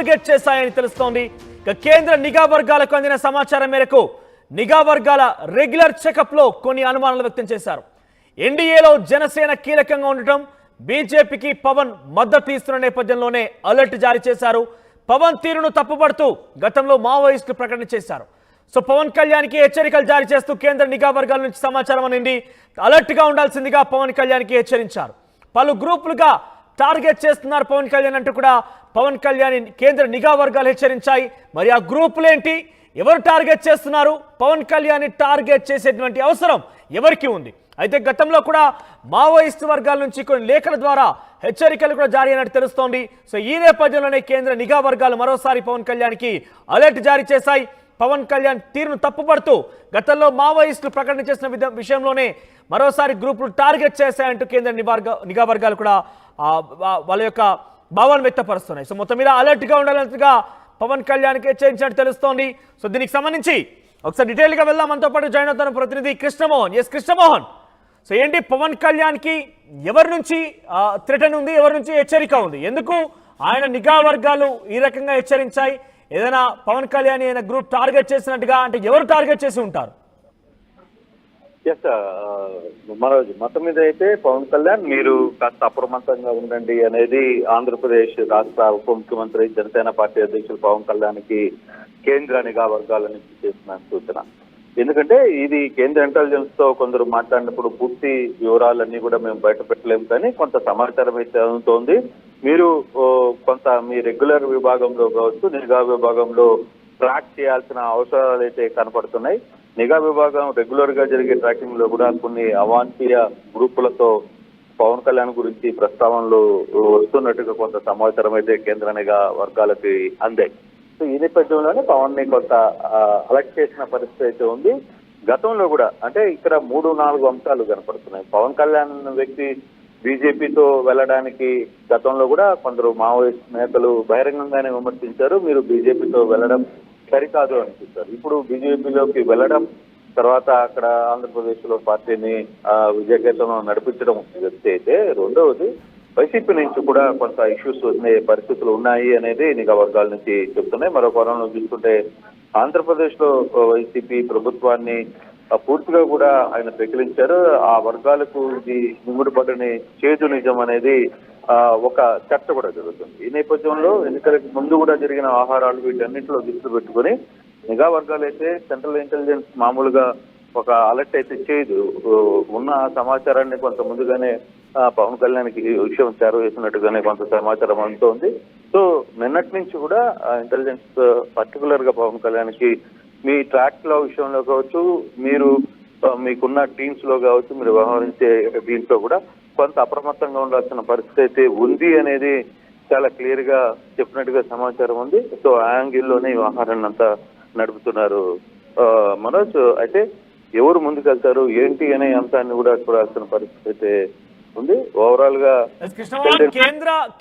Target చేశాయని తెలుస్తోంది. కేంద్ర నిఘా వర్గాలకు అందిన సమాచారం మేరకు నిఘా వర్గాల రెగ్యులర్ చెకప్ లో కొన్ని అనుమానాలు వ్యక్తం చేశారు. ఎన్డీఏలో జనసేన కీలకంగా ఉండటం, బీజేపీకి పవన్ మద్దతు ఇస్తున్న నేపథ్యంలోనే అలర్ట్ జారీ చేశారు. పవన్ తీరును తప్పుపడుతూ గతంలో మావోయిస్టులు ప్రకటన చేశారు. సో పవన్ కళ్యాణ్కి హెచ్చరికలు జారీ చేస్తూ కేంద్ర నిఘా వర్గాల నుంచి సమాచారం అందింది. అలర్ట్ గా ఉండాల్సిందిగా పవన్ కళ్యాణ్కి హెచ్చరించారు. పలు గ్రూపులుగా టార్గెట్ చేస్తున్నారు పవన్ కళ్యాణ్ అంటూ కూడా పవన్ కళ్యాణ్ కేంద్ర నిఘా వర్గాలు హెచ్చరించాయి. మరి ఆ గ్రూపులేంటి, ఎవరు టార్గెట్ చేస్తున్నారు, పవన్ కళ్యాణ్ టార్గెట్ చేసేటువంటి అవసరం ఎవరికి ఉంది? అయితే గతంలో కూడా మావోయిస్టు వర్గాల నుంచి కొన్ని లేఖల ద్వారా హెచ్చరికలు కూడా జారీ అయినట్టు తెలుస్తోంది. సో ఈ నేపథ్యంలోనే కేంద్ర నిఘా వర్గాలు మరోసారి పవన్ కళ్యాణ్కి అలర్ట్ జారీ చేశాయి. పవన్ కళ్యాణ్ తీరును తప్పుపడుతూ గతంలో మావోయిస్టులు ప్రకటన చేసిన విషయంలోనే మరోసారి గ్రూపులు టార్గెట్ చేశాయంటూ కేంద్ర నిఘా వర్గాలు కూడా వాళ్ళ యొక్క భావాన్ని వ్యక్తపరుస్తున్నాయి. సో మొత్తం మీద అలర్ట్గా ఉండాలన్నట్టుగా పవన్ కళ్యాణ్కి హెచ్చరించినట్టు తెలుస్తోంది. సో దీనికి సంబంధించి ఒకసారి డీటెయిల్గా వెళ్దాం. మనతో పాటు జాయిన్ అవుతున్న ప్రతినిధి కృష్ణమోహన్. ఎస్ కృష్ణమోహన్, సో ఏంటి పవన్ కళ్యాణ్కి ఎవరి నుంచి థ్రెటన్ ఉంది, ఎవరి నుంచి హెచ్చరిక ఉంది? ఎందుకు ఆయన నిఘా వర్గాలు ఈ రకంగా హెచ్చరించాయి? ఏదైనా పవన్ కళ్యాణ్ ఏదైనా గ్రూప్ టార్గెట్ చేసినట్టుగా అంటే ఎవరు టార్గెట్ చేసి ఉంటారు? ఎస్ మనోజ్, మొత్తం మీద అయితే పవన్ కళ్యాణ్ మీరు కాస్త అప్రమత్తంగా ఉండండి అనేది ఆంధ్రప్రదేశ్ రాష్ట్ర ఉప ముఖ్యమంత్రి జనసేన పార్టీ అధ్యక్షులు పవన్ కళ్యాణ్కి కేంద్ర నిఘా వర్గాల నుంచి చేసిన సూచన. ఎందుకంటే ఇది కేంద్ర ఇంటెలిజెన్స్ తో కొందరు మాట్లాడినప్పుడు పూర్తి వివరాలన్నీ కూడా మేము బయట పెట్టలేము, కానీ కొంత సమాచారం అయితే అందుతోంది. మీరు కొంత మీ రెగ్యులర్ విభాగంలో కావచ్చు, నిఘా విభాగంలో ట్రాక్ చేయాల్సిన అవసరాలు అయితే కనపడుతున్నాయి. నిఘా విభాగం రెగ్యులర్ గా జరిగే ట్రాకింగ్ లో కూడా కొన్ని అవాంఛనీయ గ్రూపులతో పవన్ కళ్యాణ్ గురించి ప్రస్తావనలు వస్తున్నట్టుగా కొంత సమాచారం అయితే కేంద్ర నిఘా వర్గాలకి అందాయి. సో ఈ నేపథ్యంలోనే పవన్ ని కొంత అలర్ట్ చేసిన పరిస్థితి అయితే ఉంది. గతంలో కూడా అంటే ఇక్కడ 3-4 అంశాలు కనపడుతున్నాయి. పవన్ కళ్యాణ్ వ్యక్తి బీజేపీతో వెళ్ళడానికి గతంలో కూడా కొందరు మావోయిస్ట్ నేతలు బహిరంగంగానే విమర్శించారు. మీరు బీజేపీతో వెళ్ళడం సరికాదు అనిపిస్తారు. ఇప్పుడు బీజేపీలోకి వెళ్ళడం, తర్వాత అక్కడ ఆంధ్రప్రదేశ్ లో పార్టీని విజయకేతనం నడిపించడం వ్యక్తి అయితే, రెండవది వైసీపీ నుంచి కూడా కొంత ఇష్యూస్ వచ్చే పరిస్థితులు ఉన్నాయి అనేది నిఘా వర్గాల నుంచి చెప్తున్నాయి. మరో కోణంలో చూసుకుంటే ఆంధ్రప్రదేశ్ లో వైసీపీ ప్రభుత్వాన్ని పూర్తిగా కూడా ఆయన పెకిలించారు. ఆ వర్గాలకు ఇది మింగుడుపడని చేదు నిజం అనేది ఒక చర్చ కూడా జరుగుతుంది. ఈ నేపథ్యంలో ఎన్నికలకు ముందు కూడా జరిగిన ఆహారాలు వీటన్నింటిలో దృష్టి పెట్టుకుని నిఘా వర్గాలు అయితే సెంట్రల్ ఇంటెలిజెన్స్ మామూలుగా ఒక అలర్ట్ అయితే చేయదు. ఉన్న సమాచారాన్ని కొంత ముందుగానే పవన్ కళ్యాణ్కి విషయం చేరవేసినట్టుగానే కొంత సమాచారం అందుతోంది. సో నిన్నటి నుంచి కూడా ఇంటెలిజెన్స్ పర్టికులర్ గా పవన్ కళ్యాణ్కి మీ ట్రాక్ లో విషయంలో కావచ్చు, మీరు మీకున్న టీమ్స్ లో కావచ్చు, మీరు వ్యవహరించే దీంట్లో కూడా కొంత అప్రమత్తంగా ఉండాల్సిన పరిస్థితి అయితే ఉంది అనేది చాలా క్లియర్ గా చెప్పినట్టుగా సమాచారం ఉంది. సో ఆ యాంగిల్లోనే ఈ వ్యవహారాన్ని అంతా నడుపుతున్నారు మనోజ్. అయితే ఎవరు ముందుకెళ్తారు ఏంటి అనే అంశాన్ని కూడా చూడాల్సిన పరిస్థితి అయితే ఉంది. ఓవరాల్ గా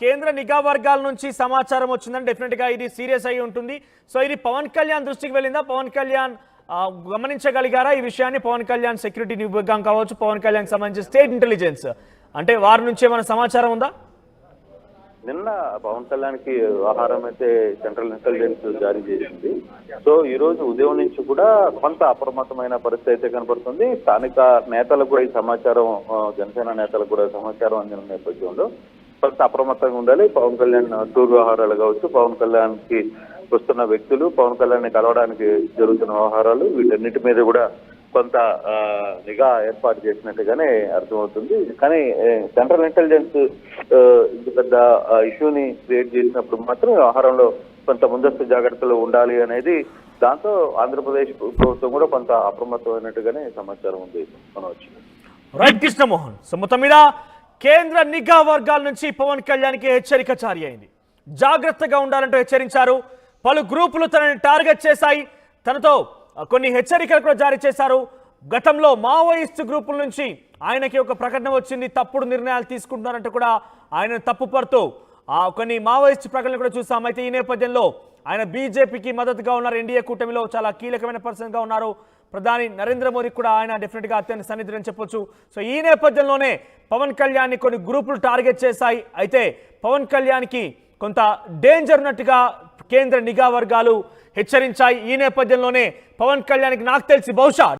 కేంద్ర నిఘా వర్గాల నుంచి సమాచారం వచ్చిందని డెఫినెట్ గా ఇది సీరియస్ అయి ఉంటుంది. సో ఇది పవన్ కళ్యాణ్ దృష్టికి వెళ్ళిందా? పవన్ కళ్యాణ్ గమనించగలిగారా ఈ విషయాన్ని? పవన్ కళ్యాణ్ సెక్యూరిటీ విభాగం కావచ్చు, పవన్ కళ్యాణ్ సంబంధించి స్టేట్ ఇంటెలిజెన్స్ అంటే వారి నుంచి ఏమైనా సమాచారం ఉందా? నిన్న పవన్ కళ్యాణ్కి ఆహారం అయితే సెంట్రల్ ఇంటెలిజెన్స్ జారీ చేసింది. సో ఈ రోజు ఉదయం నుంచి కూడా కొంత అప్రమత్తమైన పరిస్థితి అయితే కనపడుతుంది. స్థానిక నేతలకు కూడా ఈ సమాచారం, జనసేన నేతలకు కూడా సమాచారం అందిన నేపథ్యంలో కొంత అప్రమత్తంగా ఉండాలి. పవన్ కళ్యాణ్ టూర్ వ్యవహారాలు కావచ్చు, పవన్ కళ్యాణ్కి వస్తున్న వ్యక్తులు, పవన్ కళ్యాణ్ కలవడానికి జరుగుతున్న వ్యవహారాలు, వీటన్నిటి మీద కూడా కొంత నిఘా ఏర్పాటు చేసినట్టుగానే అర్థమవుతుంది. కానీ సెంట్రల్ ఇంటెలిజెన్స్ ఇంత పెద్ద ఇష్యూని క్రియేట్ చేసినప్పుడు మాత్రం వ్యవహారంలో కొంత ముందస్తు జాగ్రత్తలు ఉండాలి అనేది, దాంతో ఆంధ్రప్రదేశ్ ప్రభుత్వం కూడా కొంత అప్రమత్తమైనట్టుగానే సమాచారం ఉంది. రైట్ కృష్ణమోహన్. సో మొత్తం మీద కేంద్ర నిఘా వర్గాల నుంచి పవన్ కళ్యాణ్కి హెచ్చరిక జారీ అయింది. జాగ్రత్తగా ఉండాలంటూ హెచ్చరించారు. పలు గ్రూపులు తనని టార్గెట్ చేశాయి, తనతో కొన్ని హెచ్చరికలు కూడా జారీ చేశారు. గతంలో మావోయిస్టు గ్రూపుల నుంచి ఆయనకి ఒక ప్రకటన వచ్చింది, తప్పుడు నిర్ణయాలు తీసుకుంటున్నారంటూ కూడా ఆయన తప్పుపడుతూ కొన్ని మావోయిస్టు ప్రకటనలు కూడా చూసాం. అయితే ఈ నేపథ్యంలో ఆయన బీజేపీకి మద్దతుగా ఉన్నారు, ఎన్డీఏ కూటమిలో చాలా కీలకమైన పర్సన్గా ఉన్నారు. ప్రధాని నరేంద్ర మోదీ కూడా ఆయన డెఫినెట్గా అత్యంత సన్నిహితులని చెప్పొచ్చు. సో ఈ నేపథ్యంలోనే పవన్ కళ్యాణ్ని కొన్ని గ్రూపులు టార్గెట్ చేశాయి. అయితే పవన్ కళ్యాణ్కి కొంత డేంజర్ ఉన్నట్టుగా కేంద్ర నిఘా వర్గాలు హెచ్చరించాయి. ఈ నేపథ్యంలోనే పవన్ కళ్యాణ్కి నాకు తెలిసి బహుశా